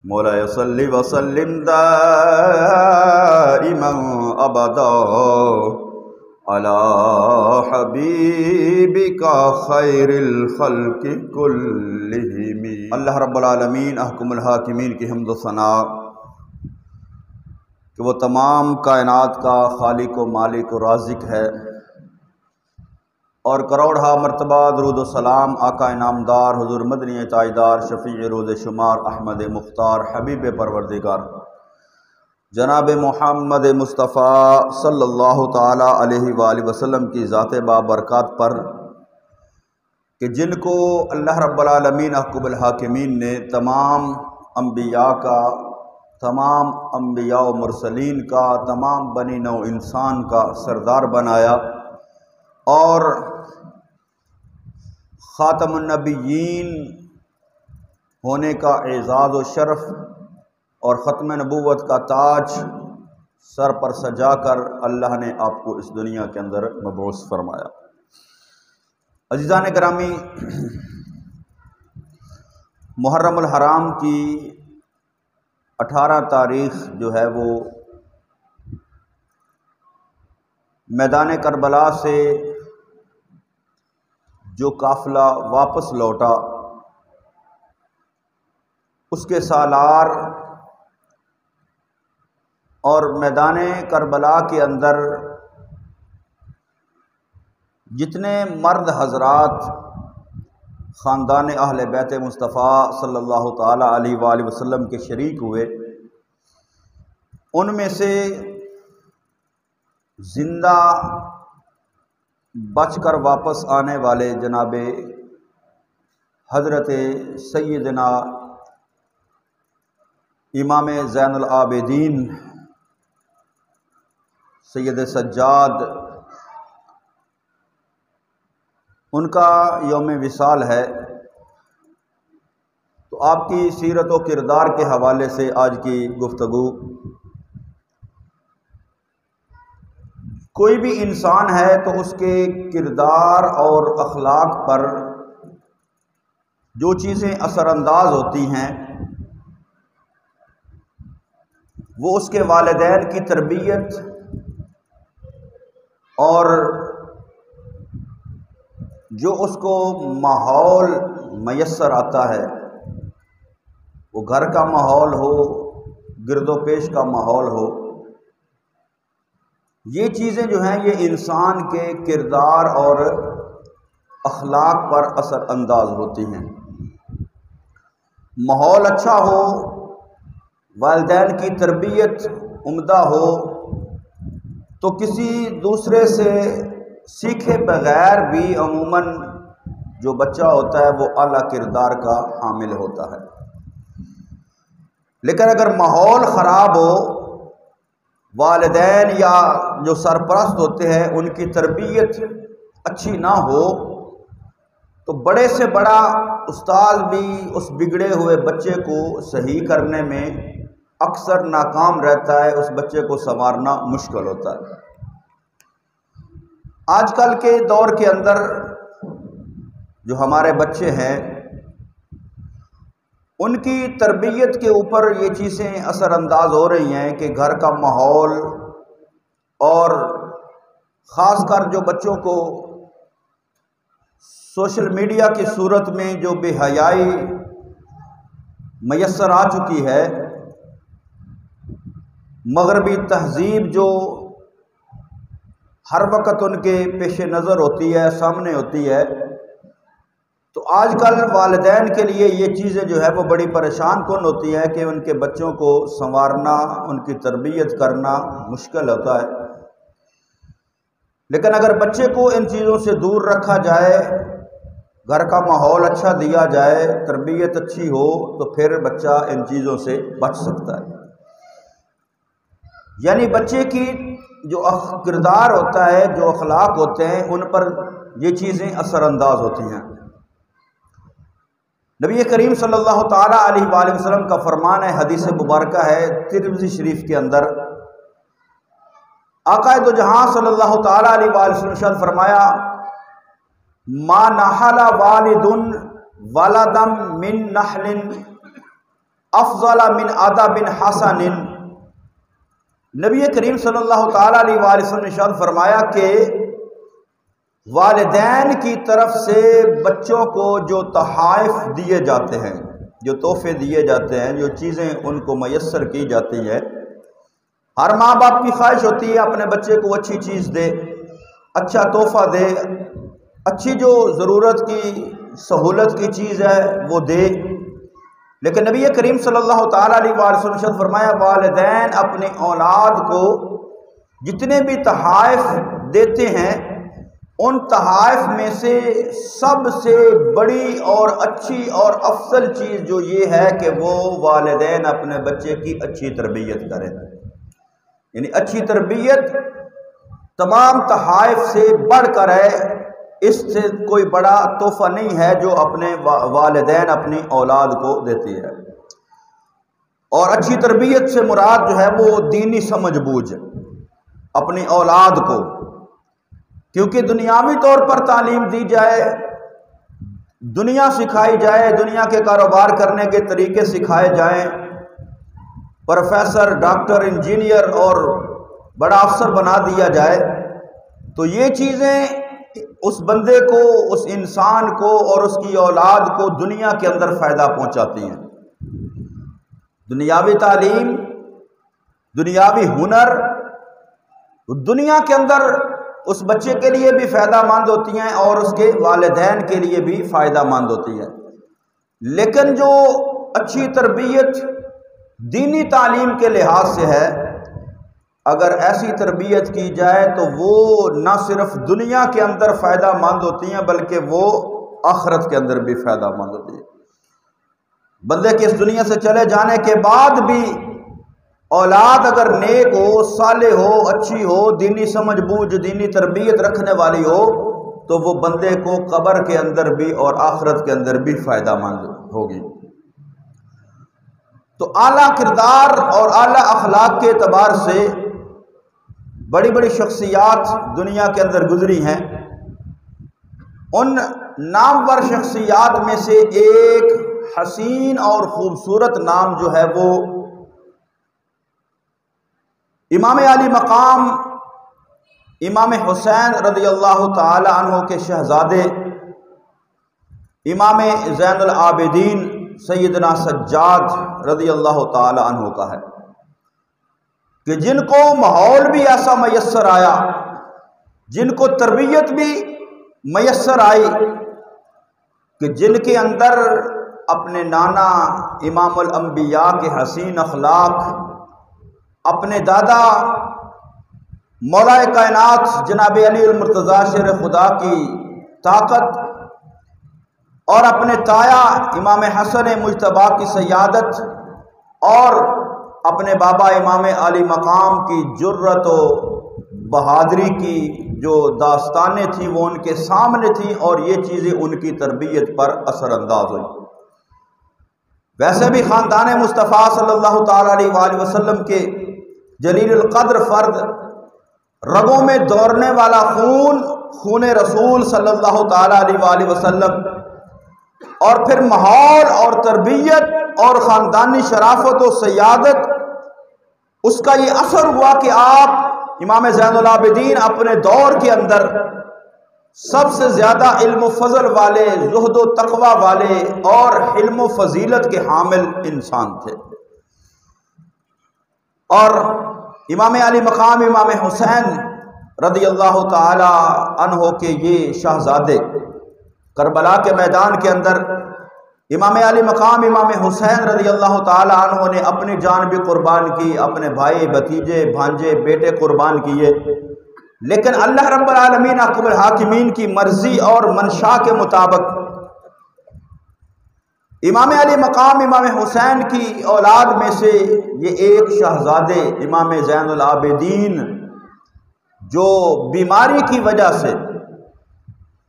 مولا صلی وسلم دائما ابدا علی حبیبک خیر الخلق کلہم۔ اللہ رب العالمین احکم الحاکمین کی حمد و ثنا کہ وہ تمام کائنات کا خالق و مالک و رازق ہے، اور کروڑہا مرتبہ درود و سلام آقا انعامدار حضور مدنی تاجدار شفیع روز شمار احمد مختار حبیب پروردگار جناب محمد مصطفیٰ صلی اللہ تعالی علیہ وآلہ وسلم کی ذات بابرکات پر، کہ جن کو اللہ رب العالمین احکم الحاکمین نے تمام انبیاء کا، تمام انبیاء و مرسلین کا، تمام بنی نوع انسان کا سردار بنایا، اور خاتم النبیین ہونے کا اعزاز و شرف اور ختم نبوت کا تاج سر پر سجا کر اللہ نے آپ کو اس دنیا کے اندر مبعوث فرمایا۔ عزیزان گرامی، محرم الحرام کی 18 تاریخ جو ہے وہ میدان کربلا سے جو قافلہ واپس لوٹا، اس کے سالار اور میدان کربلا کے اندر جتنے مرد حضرات خاندان اہل بیت مصطفیٰ صلی اللہ تعالی علیہ وآلہ وسلم کے شریک ہوئے، ان میں سے زندہ بچ کر واپس آنے والے جناب حضرت سیدنا امام زین العابدین سید سجاد، ان کا یوم وصال ہے، تو آپ کی سیرت و کردار کے حوالے سے آج کی گفتگو، کوئی بھی انسان ہے تو اس کے کردار اور اخلاق پر جو چیزیں اثر انداز ہوتی ہیں وہ اس کے والدین کی تربیت اور جو اس کو ماحول میسر آتا ہے، وہ گھر کا ماحول ہو، گرد و پیش کا ماحول ہو، یہ چیزیں جو ہیں یہ انسان کے کردار اور اخلاق پر اثر انداز ہوتی ہیں۔ ماحول اچھا ہو، والدین کی تربیت عمدہ ہو، تو کسی دوسرے سے سیکھے بغیر بھی عموماً جو بچہ ہوتا ہے وہ اعلیٰ کردار کا حامل ہوتا ہے۔ لیکن اگر ماحول خراب ہو، والدین یا جو سرپرست ہوتے ہیں ان کی تربیت اچھی نہ ہو، تو بڑے سے بڑا استاد بھی اس بگڑے ہوئے بچے کو صحیح کرنے میں اکثر ناکام رہتا ہے، اس بچے کو سنوارنا مشکل ہوتا ہے۔ آج کل کے دور کے اندر جو ہمارے بچے ہیں ان کی تربیت کے اوپر یہ چیزیں اثر انداز ہو رہی ہیں کہ گھر کا ماحول، اور خاص کر جو بچوں کو سوشل میڈیا کی صورت میں جو بے حیائی میسر آ چکی ہے، مغربی تہذیب جو ہر وقت ان کے پیش نظر ہوتی ہے، سامنے ہوتی ہے، تو آج کل والدین کے لیے یہ چیزیں جو ہے وہ بڑی پریشان کن ہوتی ہے کہ ان کے بچوں کو سنوارنا، ان کی تربیت کرنا مشکل ہوتا ہے۔ لیکن اگر بچے کو ان چیزوں سے دور رکھا جائے، گھر کا ماحول اچھا دیا جائے، تربیت اچھی ہو، تو پھر بچہ ان چیزوں سے بچ سکتا ہے۔ یعنی بچے کی جو کردار ہوتا ہے، جو اخلاق ہوتے ہیں، ان پر یہ چیزیں اثر انداز ہوتی ہیں۔ نبی کریم صلی اللہ تعالیٰ علیہ وآلہ وسلم کا فرمان ہے، حدیث مبارکہ ہے ترمذی شریف کے اندر، آقا دو جہاں صلی اللہ تعالیٰ علیہ وآلہ وسلم نے ارشاد فرمایا، ما نحل والد ولدم من نحل افضل من ادب حسن، نبی کریم صلی اللہ تعالیٰ علیہ وآلہ وسلم نے ارشاد فرمایا کہ والدین کی طرف سے بچوں کو جو تحائف دیے جاتے ہیں، جو تحفے دیے جاتے ہیں، جو چیزیں ان کو میسر کی جاتی ہے، ہر ماں باپ کی خواہش ہوتی ہے اپنے بچے کو اچھی چیز دے، اچھا تحفہ دے، اچھی جو ضرورت کی سہولت کی چیز ہے وہ دے، لیکن نبی کریم صلی اللہ تعالیٰ علیہ وآلہ وسلم نے فرمایا والدین اپنے اولاد کو جتنے بھی تحائف دیتے ہیں ان تحائف میں سے سب سے بڑی اور اچھی اور افضل چیز جو یہ ہے کہ وہ والدین اپنے بچے کی اچھی تربیت کریں، یعنی اچھی تربیت تمام تحائف سے بڑھ کر ہے، اس سے کوئی بڑا تحفہ نہیں ہے جو اپنے والدین اپنی اولاد کو دیتی ہے۔ اور اچھی تربیت سے مراد جو ہے وہ دینی سمجھ بوجھ اپنی اولاد کو، کیونکہ دنیاوی طور پر تعلیم دی جائے، دنیا سکھائی جائے، دنیا کے کاروبار کرنے کے طریقے سکھائے جائیں، پروفیسر، ڈاکٹر، انجینئر اور بڑا افسر بنا دیا جائے، تو یہ چیزیں اس بندے کو، اس انسان کو اور اس کی اولاد کو دنیا کے اندر فائدہ پہنچاتی ہیں۔ دنیاوی تعلیم، دنیاوی ہنر دنیا کے اندر اس بچے کے لیے بھی فائدہ مند ہوتی ہیں اور اس کے والدین کے لیے بھی فائدہ مند ہوتی ہے، لیکن جو اچھی تربیت دینی تعلیم کے لحاظ سے ہے، اگر ایسی تربیت کی جائے تو وہ نہ صرف دنیا کے اندر فائدہ مند ہوتی ہیں بلکہ وہ آخرت کے اندر بھی فائدہ مند ہوتی ہے۔ بندے کے اس دنیا سے چلے جانے کے بعد بھی اولاد اگر نیک ہو، صالح ہو، اچھی ہو، دینی سمجھ بوجھ، دینی تربیت رکھنے والی ہو، تو وہ بندے کو قبر کے اندر بھی اور آخرت کے اندر بھی فائدہ مند ہوگی۔ تو اعلیٰ کردار اور اعلیٰ اخلاق کے اعتبار سے بڑی بڑی شخصیات دنیا کے اندر گزری ہیں، ان نامور شخصیات میں سے ایک حسین اور خوبصورت نام جو ہے وہ امام علی مقام امام حسین رضی اللہ تعالی عنہ کے شہزادے امام زین العابدین سیدنا سجاد رضی اللہ تعالی عنہ کا ہے، کہ جن کو ماحول بھی ایسا میسر آیا، جن کو تربیت بھی میسر آئی، کہ جن کے اندر اپنے نانا امام الانبیاء کے حسین اخلاق، اپنے دادا مولا کائنات جناب علی المرتضیٰ شیر خدا کی طاقت، اور اپنے تایا امام حسن مجتبیٰ کی سیادت، اور اپنے بابا امام علی مقام کی جرت و بہادری کی جو داستانیں تھیں وہ ان کے سامنے تھیں، اور یہ چیزیں ان کی تربیت پر اثر انداز ہوئی۔ ویسے بھی خاندان مصطفیٰ صلی اللہ تعالیٰ علیہ وآلہ وسلم کے جلیل القدر فرد، رگوں میں دوڑنے والا خون رسول صلی اللہ تعالیٰ علیہ وآلہ وسلم، اور پھر ماحول اور تربیت اور خاندانی شرافت و سیادت، اس کا یہ اثر ہوا کہ آپ امام زین العابدین اپنے دور کے اندر سب سے زیادہ علم و فضل والے، زہد و تقوی والے اور حلم و فضیلت کے حامل انسان تھے۔ اور امام علی مقام امام حسین رضی اللہ تعالی عنہ کے یہ شہزادے کربلا کے میدان کے اندر امام علی مقام امام حسین رضی اللہ تعالی عنہ نے اپنی جان بھی قربان کی، اپنے بھائی، بھتیجے، بھانجے، بیٹے قربان کیے، لیکن اللہ رب العالمین حکم الحاکمین کی مرضی اور منشا کے مطابق امام علی مقام امام حسین کی اولاد میں سے یہ ایک شہزادے امام زین العابدین جو بیماری کی وجہ سے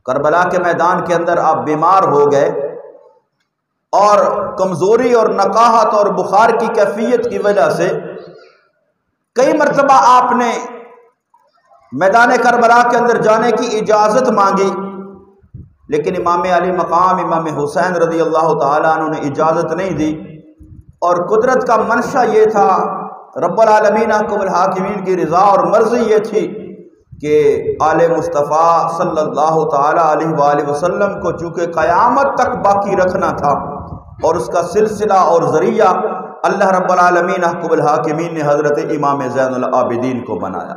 کربلا کے میدان کے اندر آپ بیمار ہو گئے، اور کمزوری اور نقاہت اور بخار کی کیفیت کی وجہ سے کئی مرتبہ آپ نے میدان کربلا کے اندر جانے کی اجازت مانگی، لیکن امام علی مقام امام حسین رضی اللہ تعالیٰ عنہ نے اجازت نہیں دی، اور قدرت کا منشا یہ تھا، رب العالمین احکم الحاکمین کی رضا اور مرضی یہ تھی کہ آل مصطفیٰ صلی اللہ تعالیٰ علیہ وآلہ وسلم کو چونکہ قیامت تک باقی رکھنا تھا، اور اس کا سلسلہ اور ذریعہ اللہ رب العالمین احکم الحاکمین نے حضرت امام زین العابدین کو بنایا۔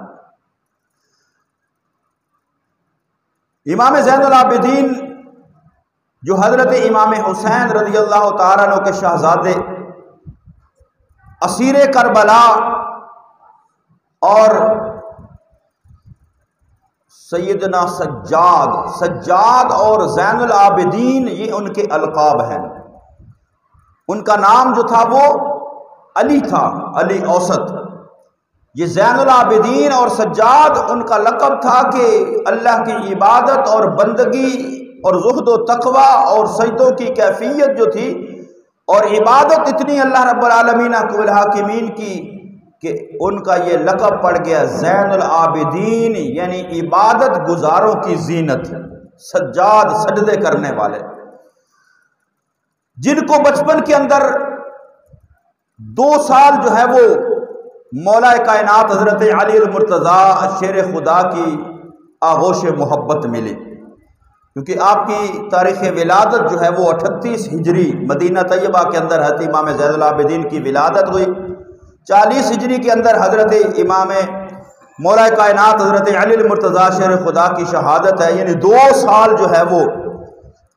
امام زین العابدین جو حضرت امام حسین رضی اللہ تعالیٰ عنہ کے شہزادے، اسیر کربلا اور سیدنا سجاد اور زین العابدین، یہ ان کے القاب ہیں۔ ان کا نام جو تھا وہ علی تھا، علی اوسط۔ یہ زین العابدین اور سجاد ان کا لقب تھا کہ اللہ کی عبادت اور بندگی اور زہد و تقوی اور سجدوں کی کیفیت جو تھی، اور عبادت اتنی اللہ رب العالمین احکم الحاکمین کی کہ ان کا یہ لقب پڑ گیا زین العابدین، یعنی عبادت گزاروں کی زینت، سجاد سجدے کرنے والے، جن کو بچپن کے اندر 2 سال جو ہے وہ مولا کائنات حضرت علی المرتضیٰ شیر خدا کی آغوش محبت ملی، کیونکہ آپ کی تاریخ ولادت جو ہے وہ 38 ہجری مدینہ طیبہ کے اندر حضرت امام زین العابدین کی ولادت ہوئی، 40 ہجری کے اندر حضرت امام مولا کائنات حضرت علی المرتضیٰ شیر خدا کی شہادت ہے، یعنی 2 سال جو ہے وہ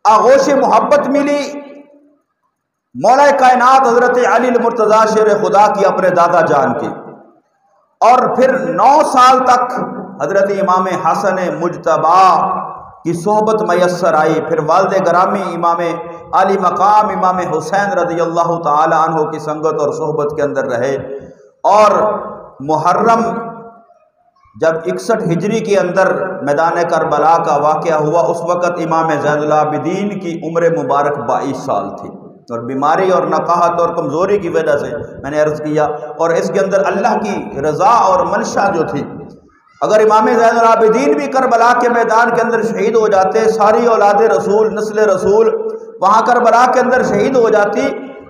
آغوش محبت ملی مولا کائنات حضرت علی المرتضیٰ شیر خدا کی اپنے دادا جان کی، اور پھر 9 سال تک حضرت امام حسن مجتبی کی صحبت میسر آئی، پھر والد گرامی امام علی مقام امام حسین رضی اللہ تعالی عنہ کی سنگت اور صحبت کے اندر رہے، اور محرم جب 61 ہجری کے اندر میدان کربلا کا واقعہ ہوا، اس وقت امام زین العابدین کی عمر مبارک 22 سال تھی، اور بیماری اور نقاہت اور کمزوری کی وجہ سے میں نے عرض کیا، اور اس کے اندر اللہ کی رضا اور منشا جو تھی، اگر امام زین العابدین بھی کربلا کے میدان کے اندر شہید ہو جاتے، ساری اولاد رسول نسل رسول وہاں کربلا کے اندر شہید ہو جاتی،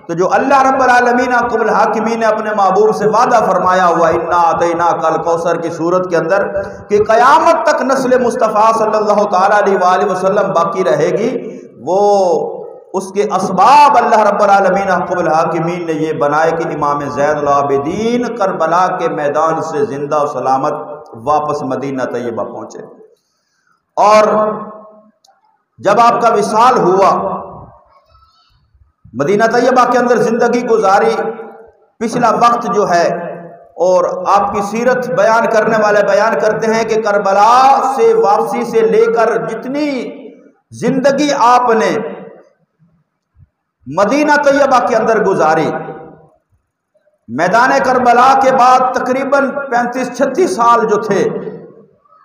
تو جو اللہ رب العالمین احکم الحاکمین نے اپنے محبوب سے وعدہ فرمایا ہوا انا اعطیناک الکوثر کی صورت کے اندر کہ قیامت تک نسل مصطفیٰ صلی اللہ تعالیٰ علیہ وآلہ وسلم باقی رہے گی، وہ اس کے اسباب اللہ رب العالمین احکم الحاکمین نے یہ بنائے کہ امام زین العابدین کربلا کے میدان سے زندہ و سلامت واپس مدینہ طیبہ پہنچے، اور جب آپ کا وصال ہوا، مدینہ طیبہ کے اندر زندگی گزاری، پچھلا وقت جو ہے، اور آپ کی سیرت بیان کرنے والے بیان کرتے ہیں کہ کربلا سے واپسی سے لے کر جتنی زندگی آپ نے مدینہ طیبہ کے اندر گزاری، میدان کربلا کے بعد تقریباً 35-36 سال جو تھے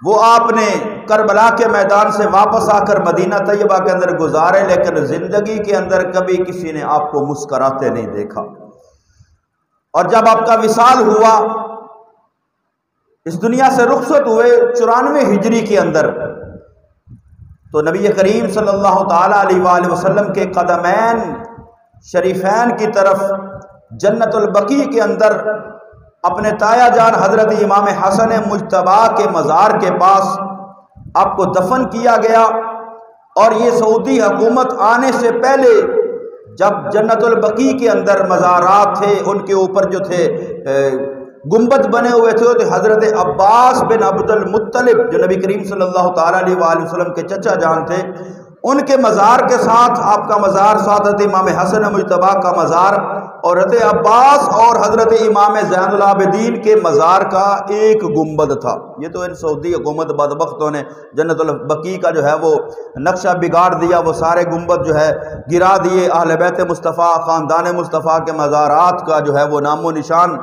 وہ آپ نے کربلا کے میدان سے واپس آ کر مدینہ طیبہ کے اندر گزارے، لیکن زندگی کے اندر کبھی کسی نے آپ کو مسکراتے نہیں دیکھا۔ اور جب آپ کا وصال ہوا، اس دنیا سے رخصت ہوئے 94 ہجری کے اندر، تو نبی کریم صلی اللہ تعالیٰ علیہ وآلہ وسلم کے قدمین شریفین کی طرف جنت البقیع کے اندر اپنے تایا جان حضرت امام حسن مجتبی کے مزار کے پاس آپ کو دفن کیا گیا، اور یہ سعودی حکومت آنے سے پہلے جب جنت البقیع کے اندر مزارات تھے، ان کے اوپر جو تھے گنبد بنے ہوئے تھے، تو حضرت عباس بن عبد المطلب جو نبی کریم صلی اللہ تعالیٰ علیہ وآلہ وسلم کے چچا جان تھے، ان کے مزار کے ساتھ آپ کا مزار، ساتھ حضرت امام حسن مجتبی کا مزار، اور حضرت عباس اور حضرت امام زین العابدین کے مزار کا ایک گنبد تھا۔ یہ تو ان سعودی حکومت بدبختوں نے جنت البقیع کا جو ہے وہ نقشہ بگاڑ دیا، وہ سارے گنبد جو ہے گرا دیے، اہل بیت مصطفیٰ خاندان مصطفیٰ کے مزارات کا جو ہے وہ نام و نشان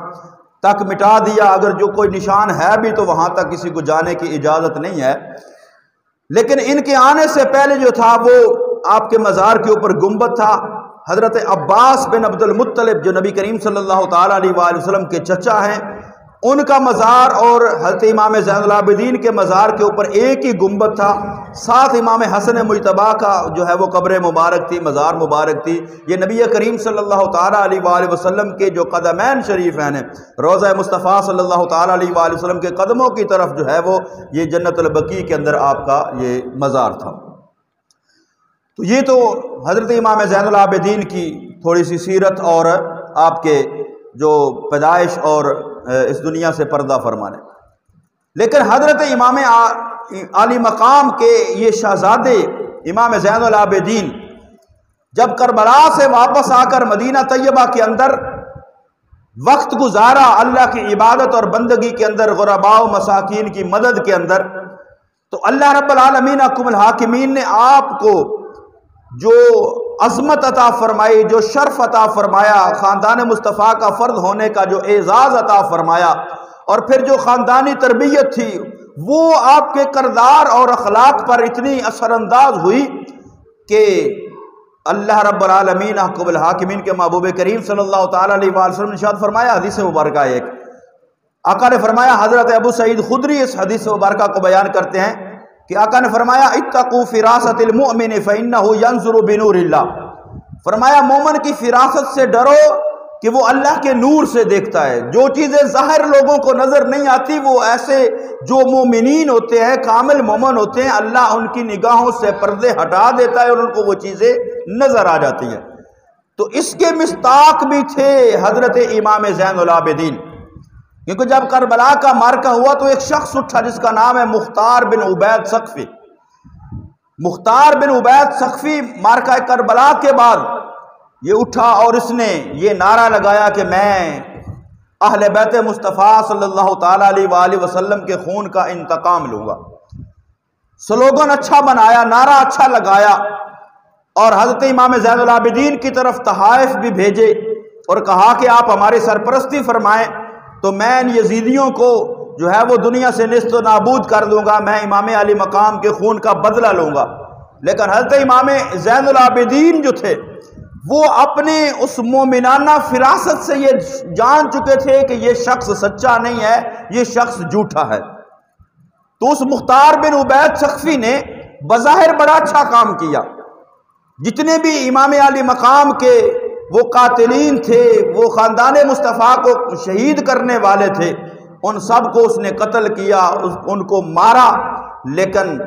تک مٹا دیا، اگر جو کوئی نشان ہے بھی تو وہاں تک کسی کو جانے کی اجازت نہیں ہے۔ لیکن ان کے آنے سے پہلے جو تھا وہ آپ کے مزار کے اوپر گنبد تھا۔ حضرت عباس بن عبد المطلب جو نبی کریم صلی اللہ تعالیٰ علیہ وآلہ وسلم کے چچا ہیں، ان کا مزار اور حضرت امام زین العابدین کے مزار کے اوپر ایک ہی گنبد تھا، ساتھ امام حسن مجتبیٰ کا جو ہے وہ قبر مبارک تھی، مزار مبارک تھی۔ یہ نبی کریم صلی اللہ تعالیٰ علیہ وآلہ وسلم کے جو قدمین شریف ہیں، روضہ مصطفیٰ صلی اللہ تعالیٰ علیہ وآلہ وسلم کے قدموں کی طرف جو ہے وہ یہ جنت البقیع کے اندر آپ کا یہ مزار تھا۔ تو یہ تو حضرت امام زین العابدین کی تھوڑی سی سیرت اور آپ کے جو پیدائش اور اس دنیا سے پردہ فرمانے۔ لیکن حضرت امام عالی مقام کے یہ شہزادے امام زین العابدین جب کربلا سے واپس آ کر مدینہ طیبہ کے اندر وقت گزارا اللہ کی عبادت اور بندگی کے اندر، غرباء و مساکین کی مدد کے اندر، تو اللہ رب العالمین حکم الحاکمین نے آپ کو جو عظمت عطا فرمائی، جو شرف عطا فرمایا، خاندان مصطفیٰ کا فرد ہونے کا جو اعزاز عطا فرمایا، اور پھر جو خاندانی تربیت تھی وہ آپ کے کردار اور اخلاق پر اتنی اثر انداز ہوئی کہ اللہ رب العالمین حکم الحاکمین کے محبوب کریم صلی اللہ تعالیٰ علیہ وآلہ وسلم نے ارشاد فرمایا، حدیث مبارکہ ایک آقا نے فرمایا، حضرت ابو سعید خدری اس حدیث مبارکہ کو بیان کرتے ہیں کہ آقا نے فرمایا اتقوا فراست المؤمن فإنه ينظر بنور اللہ، فرمایا مومن کی فراست سے ڈرو کہ وہ اللہ کے نور سے دیکھتا ہے۔ جو چیزیں ظاہر لوگوں کو نظر نہیں آتی، وہ ایسے جو مومنین ہوتے ہیں، کامل مومن ہوتے ہیں، اللہ ان کی نگاہوں سے پردے ہٹا دیتا ہے اور ان کو وہ چیزیں نظر آ جاتی ہیں۔ تو اس کے مصداق بھی تھے حضرت امام زین العابدین، کیونکہ جب کربلا کا مارکہ ہوا تو ایک شخص اٹھا جس کا نام ہے مختار بن عبید ثقفی۔ مختار بن عبید ثقفی مارکہ کربلا کے بعد یہ اٹھا اور اس نے یہ نعرہ لگایا کہ میں اہل بیت مصطفیٰ صلی اللہ تعالیٰ علیہ وآلہ وسلم کے خون کا انتقام لوں گا۔ سلوگن اچھا بنایا، نعرہ اچھا لگایا، اور حضرت امام زین العابدین کی طرف تحائف بھی بھیجے اور کہا کہ آپ ہماری سرپرستی فرمائیں تو میں ان یزیدیوں کو جو ہے وہ دنیا سے نیست و نابود کر دوں گا، میں امام علی مقام کے خون کا بدلہ لوں گا۔ لیکن حضرت امام زین العابدین جو تھے وہ اپنے اس مومنانہ فراست سے یہ جان چکے تھے کہ یہ شخص سچا نہیں ہے، یہ شخص جھوٹا ہے۔ تو اس مختار بن عبید ثقفی نے بظاہر بڑا اچھا کام کیا، جتنے بھی امام علی مقام کے وہ قاتلین تھے، وہ خاندان مصطفیٰ کو شہید کرنے والے تھے، ان سب کو اس نے قتل کیا، ان کو مارا، لیکن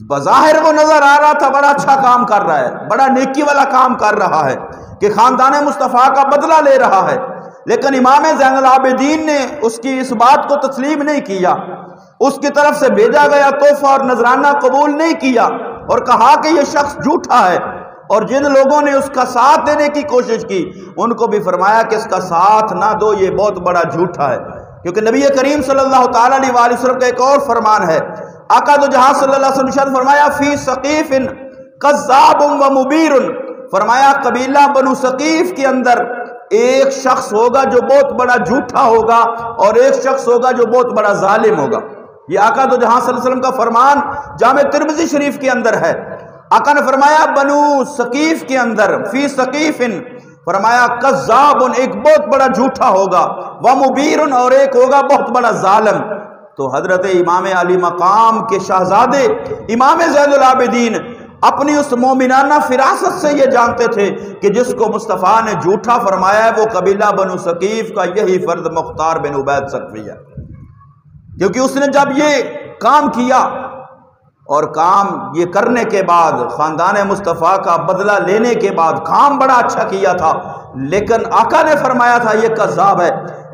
بظاہر وہ نظر آ رہا تھا بڑا اچھا کام کر رہا ہے، بڑا نیکی والا کام کر رہا ہے کہ خاندان مصطفیٰ کا بدلہ لے رہا ہے۔ لیکن امام زین العابدین نے اس کی اس بات کو تسلیم نہیں کیا، اس کی طرف سے بھیجا گیا تحفہ اور نذرانہ قبول نہیں کیا اور کہا کہ یہ شخص جھوٹا ہے۔ اور جن لوگوں نے اس کا ساتھ دینے کی کوشش کی ان کو بھی فرمایا کہ اس کا ساتھ نہ دو، یہ بہت بڑا جھوٹا ہے، کیونکہ نبی کریم صلی اللہ تعالیٰ علیہ وآلہ وسلم کا ایک اور فرمان ہے، آقا دو جہاں صلی اللہ علیہ وسلم نے فرمایا فی ثقیف کذاب و مبیر، فرمایا قبیلہ بنو ثقیف کے اندر ایک شخص ہوگا جو بہت بڑا جھوٹا ہوگا اور ایک شخص ہوگا جو بہت بڑا ظالم ہوگا۔ یہ آقا دو جہاں صلی اللہ علیہ وسلم کا فرمان جامع ترمذی شریف کے اندر ہے۔ آقا نے فرمایا بنو ثقیف کے اندر فی ثقیف، فرمایا کذاب، ایک بہت بڑا جھوٹا ہوگا، ومبیر، اور ایک ہوگا بہت بڑا ظالم۔ تو حضرت امام علی مقام کے شہزادے امام زین العابدین اپنی اس مومنانہ فراست سے یہ جانتے تھے کہ جس کو مصطفیٰ نے جھوٹا فرمایا ہے وہ قبیلہ بنو ثقیف کا یہی فرد مختار بن عبید ثقفی ہے، کیونکہ اس نے جب یہ کام کیا اور کام یہ کرنے کے بعد خاندان مصطفیٰ کا بدلہ لینے کے بعد کام بڑا اچھا کیا تھا، لیکن آقا نے فرمایا تھا یہ کذاب ہے۔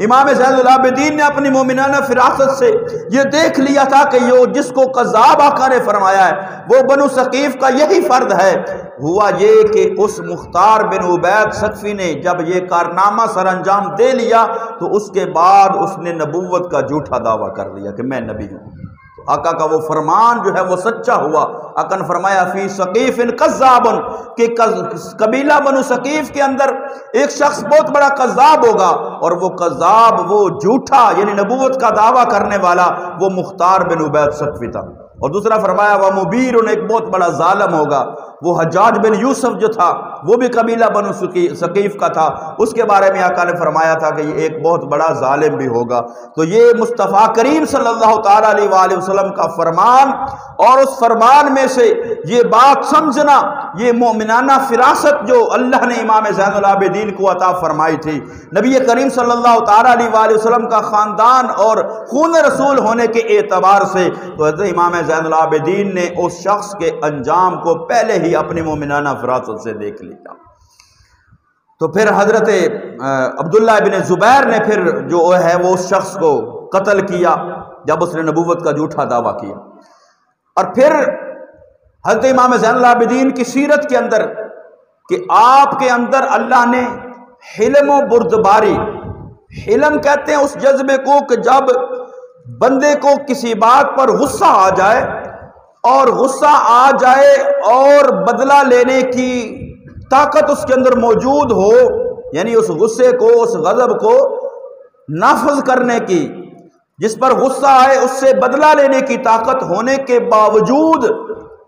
امام زین العابدین نے اپنی مومنانہ فراست سے یہ دیکھ لیا تھا کہ یہ جس کو کذاب آقا نے فرمایا ہے وہ بنو ثقیف کا یہی فرد ہے۔ ہوا یہ کہ اس مختار بن عبید ثقفی نے جب یہ کارنامہ سر انجام دے لیا تو اس کے بعد اس نے نبوت کا جھوٹا دعویٰ کر لیا کہ میں نبی ہوں۔ آقا کا وہ فرمان جو ہے وہ سچا ہوا۔ آقا نے فرمایا فی ثقیف کذاب، کہ قبیلہ بنو ثقیف کے اندر ایک شخص بہت بڑا کذاب ہوگا، اور وہ کذاب، وہ جھوٹا یعنی نبوت کا دعویٰ کرنے والا وہ مختار بن عبید ثقفی تھا۔ اور دوسرا فرمایا وہ مبیر ایک بہت بڑا ظالم ہوگا، وہ حجاج بن یوسف جو تھا وہ بھی قبیلہ بنو ثقیف کا تھا، اس کے بارے میں آقا نے فرمایا تھا کہ یہ ایک بہت بڑا ظالم بھی ہوگا۔ تو یہ مصطفیٰ کریم صلی اللہ تعالیٰ علیہ وآلہ وسلم کا فرمان، اور اس فرمان میں سے یہ بات سمجھنا، یہ مومنانہ فراست جو اللہ نے امام زین العابدین کو عطا فرمائی تھی، نبی کریم صلی اللہ تعالیٰ علیہ وآلہ وسلم کا خاندان اور خون رسول ہونے کے اعتبار سے، تو حضرت امام زین العابدین نے اس شخص کے انجام کو پہلے ہی اپنی مومنانہ فراست سے دیکھ لیا۔ تو پھر حضرت عبداللہ ابن زبیر نے پھر جو ہے وہ اس شخص کو قتل کیا جب اس نے نبوت کا جھوٹا دعویٰ کیا۔ اور پھر حضرت امام زین العابدین کی سیرت کے اندر کہ آپ کے اندر اللہ نے حلم و بردباری، حلم کہتے ہیں اس جذبے کو کہ جب بندے کو کسی بات پر غصہ آ جائے اور غصہ آ جائے اور بدلہ لینے کی طاقت اس کے اندر موجود ہو، یعنی اس غصے کو، اس غضب کو نافذ کرنے کی، جس پر غصہ آئے اس سے بدلہ لینے کی طاقت ہونے کے باوجود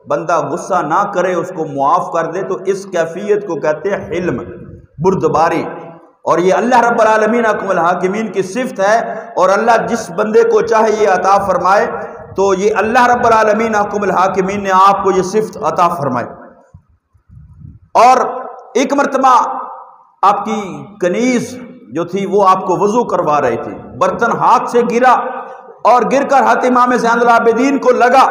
بندہ غصہ نہ کرے، اس کو معاف کر دے، تو اس کیفیت کو کہتے ہیں حلم، بردباری۔ اور یہ اللہ رب العالمین حکم الحاکمین کی صفت ہے، اور اللہ جس بندے کو چاہے یہ عطا فرمائے، تو یہ اللہ رب العالمین حکم الحاکمین نے آپ کو یہ صفت عطا فرمائی۔ اور ایک مرتبہ آپ کی کنیز جو تھی وہ آپ کو وضو کروا رہی تھی، برتن ہاتھ سے گرا اور گر کر حضرت امام زین العابدین کو لگا۔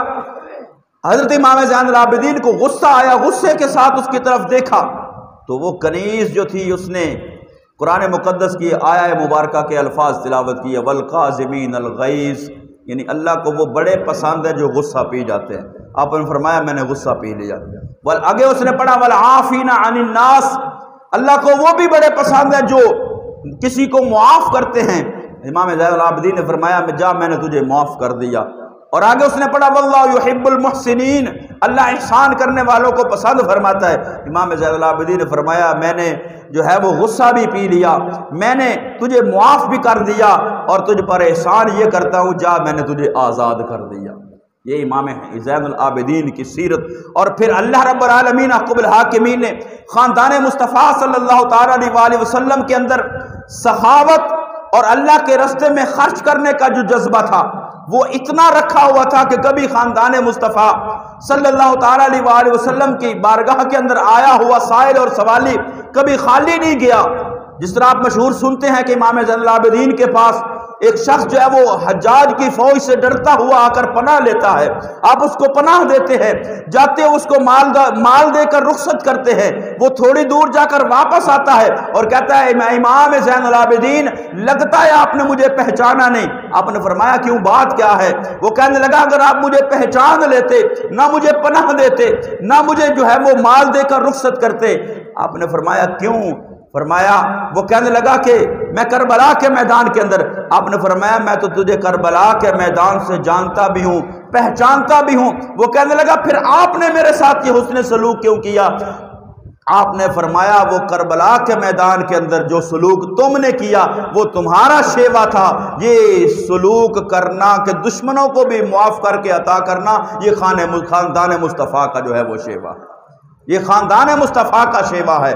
حضرت امام زین العابدین کو غصہ آیا، غصے کے ساتھ اس کی طرف دیکھا تو وہ کنیز جو تھی اس نے قرآن مقدس کی آیہ مبارکہ کے الفاظ تلاوت کیے، والقاظمین الغیظ، یعنی اللہ کو وہ بڑے پسند ہے جو غصہ پی جاتے ہیں۔ آپ نے فرمایا میں نے غصہ پی لیا۔ آگے اس نے پڑھا والعافین عن الناس، اللہ کو وہ بھی بڑے پسند ہے جو کسی کو معاف کرتے ہیں۔ امام زین العابدین نے فرمایا جا میں نے تجھے معاف کر دیا۔ اور آگے اس نے پڑھا واللہ یحب المحسنین، اللہ احسان کرنے والوں کو پسند فرماتا ہے۔ امام زین العابدین نے فرمایا میں نے جو ہے وہ غصہ بھی پی لیا، میں نے تجھے معاف بھی کر دیا، اور تجھ پر احسان یہ کرتا ہوں جا میں نے تجھے آزاد کر دیا۔ یہ امام زین العابدین کی سیرت۔ اور پھر اللہ رب العالمین حکم الحاکمین نے خاندان مصطفیٰ صلی اللہ تعالیٰ علیہ وآلہ وسلم کے اندر سخاوت اور اللہ کے راستے میں خرچ کرنے کا جو جذبہ تھا وہ اتنا رکھا ہوا تھا کہ کبھی خاندان مصطفیٰ صلی اللہ تعالیٰ علیہ وآلہ وسلم کی بارگاہ کے اندر آیا ہوا سائل اور سوالی کبھی خالی نہیں گیا۔ جس طرح آپ مشہور سنتے ہیں کہ امام زین العابدین کے پاس ایک شخص جو ہے وہ حجاج کی فوج سے ڈرتا ہوا آ کر پناہ لیتا ہے، آپ اس کو پناہ دیتے ہیں، جاتے اس کو مال دے کر رخصت کرتے ہیں، وہ تھوڑی دور جا کر واپس آتا ہے اور کہتا ہے امام زین العابدین لگتا ہے آپ نے مجھے پہچانا نہیں۔ آپ نے فرمایا کیوں، بات کیا ہے؟ وہ کہنے لگا اگر آپ مجھے پہچان لیتے، نہ مجھے پناہ دیتے، نہ مجھے جو ہے وہ مال دے کر رخصت کرتے۔ آپ نے فرمایا کیوں؟ فرمایا وہ کہنے لگا کہ میں کربلا کے میدان کے اندر، آپ نے فرمایا میں تو تجھے کربلا کے میدان سے جانتا بھی ہوں، پہچانتا بھی ہوں۔ وہ کہنے لگا پھر آپ نے میرے ساتھ یہ حسن سلوک کیوں کیا؟ آپ نے فرمایا وہ کربلا کے میدان کے اندر جو سلوک تم نے کیا وہ تمہارا شیوا تھا، یہ سلوک کرنا کہ دشمنوں کو بھی معاف کر کے عطا کرنا، یہ خاندان مصطفیٰ کا جو ہے وہ شیوا، یہ خاندان مصطفیٰ کا شیوا ہے۔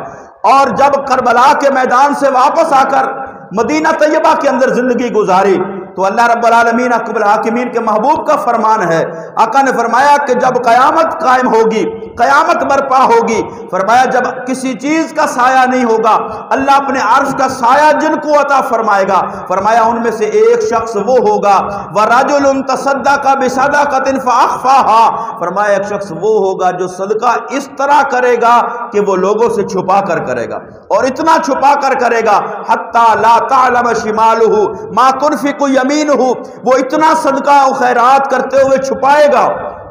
اور جب کربلا کے میدان سے واپس آ کر مدینہ طیبہ کے اندر زندگی گزاری تو اللہ رب العالمین حکم الحاکمین کے محبوب کا فرمان ہے، آقا نے فرمایا کہ جب قیامت قائم ہوگی، قیامت برپا ہوگی، فرمایا جب کسی چیز کا سایہ نہیں ہوگا، اللہ اپنے عرش کا سایہ جن کو عطا فرمائے گا، فرمایا ان میں سے ایک شخص وہ ہوگا وَرَجُلٌ تَصَدَّقَ بِصَدَقَةٍ فَأَخْفَاهَا، فرمایا ایک شخص وہ ہوگا جو صدقہ اس طرح کرے گا کہ وہ لوگوں سے چھپا کر کرے گا، اور اتنا چھپا کر کرے گا حَتَّى لَا تَعْلَمَ شِمَالُهُ مَا تُنْفِقُ يَمِينُهُ، وہ اتنا صدقہ و خیرات کرتے ہوئے چھپائے گا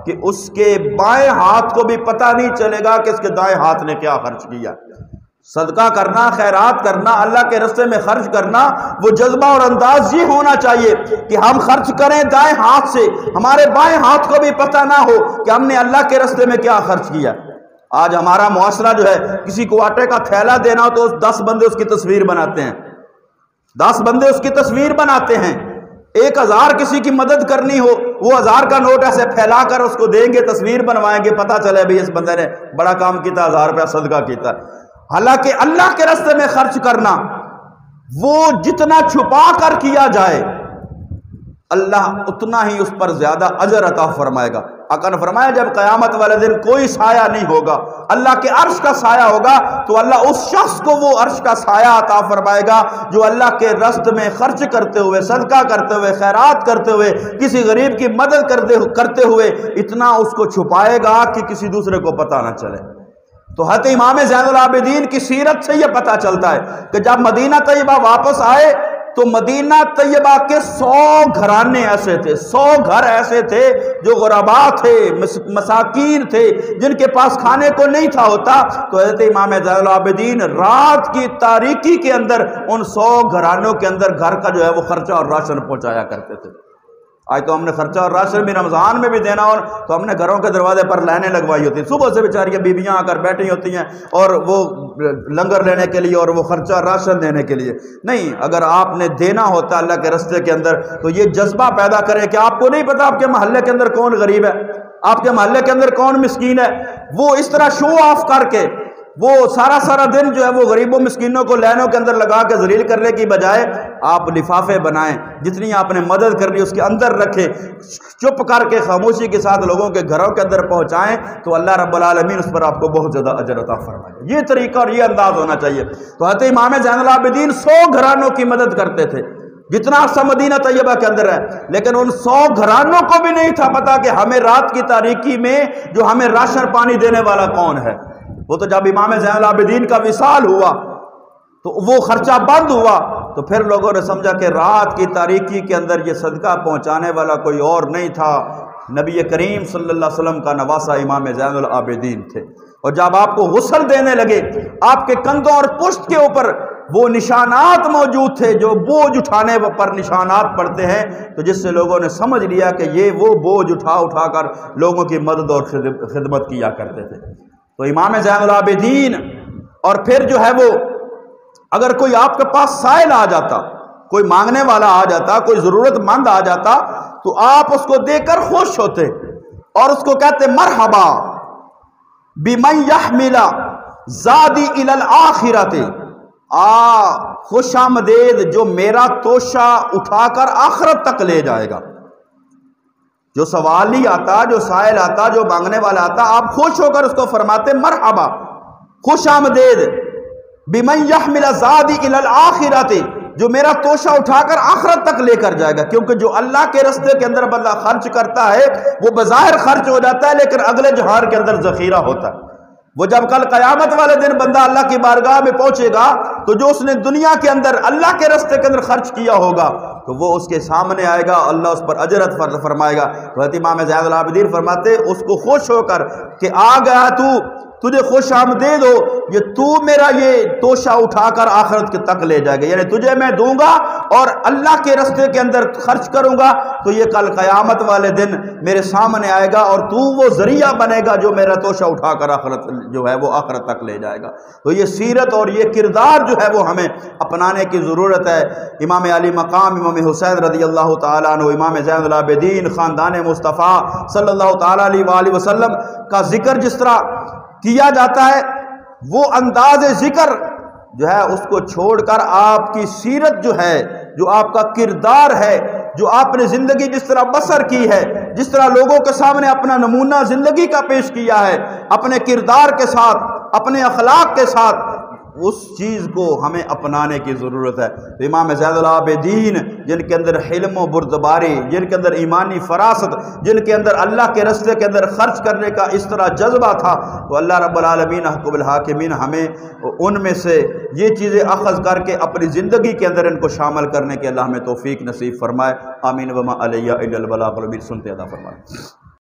کہ اس کے بائیں ہاتھ کو بھی پتہ نہیں چلے گا کہ اس کے دائیں ہاتھ نے کیا خرچ کیا۔ صدقہ کرنا، خیرات کرنا، اللہ کے راستے میں خرچ کرنا، وہ جذبہ اور انداز یہ ہونا چاہیے کہ ہم خرچ کریں دائیں ہاتھ سے، ہمارے بائیں ہاتھ کو بھی پتہ نہ ہو کہ ہم نے اللہ کے راستے میں کیا خرچ کیا۔ آج ہمارا معاشرہ جو ہے کسی کو آٹے کا تھیلا دینا ہو تو 10 بندے اس کی تصویر بناتے ہیں، 10 بندے اس کی تصویر بناتے ہیں۔ 1000 کسی کی مدد کرنی ہو، وہ 1000 کا نوٹ ایسے پھیلا کر اس کو دیں گے، تصویر بنوائیں گے، پتہ چلے بھئی اس بندے نے بڑا کام کیتا، 1000 روپیہ صدقہ کیتا۔ حالانکہ اللہ کے راستے میں خرچ کرنا وہ جتنا چھپا کر کیا جائے اللہ اتنا ہی اس پر زیادہ اجر عطا فرمائے گا۔ آقا نے فرمایا جب قیامت والے دن کوئی سایہ نہیں ہوگا، اللہ کے عرش کا سایہ ہوگا، تو اللہ اس شخص کو وہ عرش کا سایہ عطا فرمائے گا جو اللہ کے راستے میں خرچ کرتے ہوئے، صدقہ کرتے ہوئے، خیرات کرتے ہوئے، کسی غریب کی مدد کرتے ہوئے اتنا اس کو چھپائے گا کہ کسی دوسرے کو پتہ نہ چلے۔ تو حضرت امام زین العابدین کی سیرت سے یہ پتہ چلتا ہے کہ جب مدینہ طیبہ واپس آئے تو مدینہ طیبہ کے 100 گھرانے ایسے تھے، 100 گھر ایسے تھے جو غربا تھے، مساکین تھے، جن کے پاس کھانے کو نہیں تھا ہوتا۔ تو حضرت امام زین العابدین رات کی تاریکی کے اندر ان 100 گھرانوں کے اندر گھر کا جو ہے وہ خرچہ اور راشن پہنچایا کرتے تھے۔ آج تو ہم نے خرچہ اور راشن بھی رمضان میں بھی دینا ہو تو ہم نے گھروں کے دروازے پر لائنیں لگوائی ہوتی ہیں، صبح سے بیچاریاں بیویاں آ کر بیٹھی ہوتی ہیں اور وہ لنگر لینے کے لیے اور وہ خرچہ اور راشن دینے کے لیے نہیں۔ اگر آپ نے دینا ہوتا اللہ کے راستے کے اندر تو یہ جذبہ پیدا کرے کہ آپ کو نہیں پتا آپ کے محلے کے اندر کون غریب ہے، آپ کے محلے کے اندر کون مسکین ہے، وہ اس طرح شو آف کر کے وہ سارا دن جو ہے وہ غریبوں مسکینوں کو لائنوں کے اندر لگا کے ذلیل کرنے کی بجائے آپ لفافے بنائیں، جتنی آپ نے مدد کرنی اس کے اندر رکھیں، چپ کر کے خاموشی کے ساتھ لوگوں کے گھروں کے اندر پہنچائیں تو اللہ رب العالمین اس پر آپ کو بہت زیادہ اجر عطا فرمائے گا۔ یہ طریقہ اور یہ انداز ہونا چاہیے۔ تو حضرت امام زین العابدین 100 گھرانوں کی مدد کرتے تھے، جتنا عرصہ مدینہ طیبہ کے اندر ہے، لیکن ان 100 گھرانوں کو بھی نہیں تھا پتا کہ ہمیں رات کی تاریکی میں جو ہمیں راشن پانی دینے والا کون ہے۔ وہ تو جب امام زین العابدین کا وصال ہوا تو وہ خرچہ بند ہوا تو پھر لوگوں نے سمجھا کہ رات کی تاریکی کے اندر یہ صدقہ پہنچانے والا کوئی اور نہیں تھا، نبی کریم صلی اللہ علیہ وسلم کا نواسہ امام زین العابدین تھے۔ اور جب آپ کو غسل دینے لگے آپ کے کندھوں اور پشت کے اوپر وہ نشانات موجود تھے جو بوجھ اٹھانے پر نشانات پڑتے ہیں، تو جس سے لوگوں نے سمجھ لیا کہ یہ وہ بوجھ اٹھا کر لوگوں کی مدد اور خدمت کیا کرتے تھے۔ تو امام زین العابدین اور پھر جو ہے وہ اگر کوئی آپ کے پاس سائل آ جاتا، کوئی مانگنے والا آ جاتا، کوئی ضرورت مند آ جاتا تو آپ اس کو دے کر خوش ہوتے اور اس کو کہتے مرحبا بمن یحمل زادی الی الآخرۃ، خوش آمدید جو میرا توشہ اٹھا کر آخرت تک لے جائے گا۔ جو سوالی آتا، جو سائل آتا، جو مانگنے والا آتا، آپ خوش ہو کر اس کو فرماتے مرحبا، خوش آمدید بمن یحمل زادی الی الآخرۃ، جو میرا توشہ اٹھا کر آخرت تک لے کر جائے گا۔ کیونکہ جو اللہ کے راستے کے اندر بندہ خرچ کرتا ہے وہ بظاہر خرچ ہو جاتا ہے لیکن اگلے جہان کے اندر ذخیرہ ہوتا ہے۔ وہ جب کل قیامت والے دن بندہ اللہ کی بارگاہ میں پہنچے گا تو جو اس نے دنیا کے اندر اللہ کے راستے کے اندر خرچ کیا ہوگا تو وہ اس کے سامنے آئے گا، اللہ اس پر اجر فرمائے گا۔ تو حضرت امام زین العابدین فرماتے اس کو خوش ہو کر کہ آ گیا تجھے خوش آمدید ہو، یہ تو میرا یہ توشہ اٹھا کر آخرت کے تک لے جائے گا، یعنی تجھے میں دوں گا اور اللہ کے راستے کے اندر خرچ کروں گا تو یہ کل قیامت والے دن میرے سامنے آئے گا اور تو وہ ذریعہ بنے گا جو میرا توشہ اٹھا کر آخرت جو ہے وہ آخرت تک لے جائے گا۔ تو یہ سیرت اور یہ کردار جو ہے وہ ہمیں اپنانے کی ضرورت ہے۔ امام علی مقام امام حسین رضی اللہ تعالیٰ عنہ، امام زین العابدین، خاندان مصطفیٰ صلی اللہ تعالیٰ علیہ وآلہ وسلم کا ذکر جس طرح کیا جاتا ہے وہ انداز ذکر جو ہے اس کو چھوڑ کر آپ کی سیرت جو ہے، جو آپ کا کردار ہے، جو آپ نے زندگی جس طرح بسر کی ہے، جس طرح لوگوں کے سامنے اپنا نمونہ زندگی کا پیش کیا ہے اپنے کردار کے ساتھ، اپنے اخلاق کے ساتھ، اس چیز کو ہمیں اپنانے کی ضرورت ہے۔ تو امام زین العابدین جن کے اندر حلم و بردباری، جن کے اندر ایمانی فراست، جن کے اندر اللہ کے راستے کے اندر خرچ کرنے کا اس طرح جذبہ تھا، تو اللہ رب العالمین حق الحاکمین ہمیں ان میں سے یہ چیزیں اخذ کر کے اپنی زندگی کے اندر ان کو شامل کرنے کے اللہ ہمیں توفیق نصیب فرمائے۔ آمین وما علیہ الا البلاغ المبین۔ سنتے ادا فرمائے۔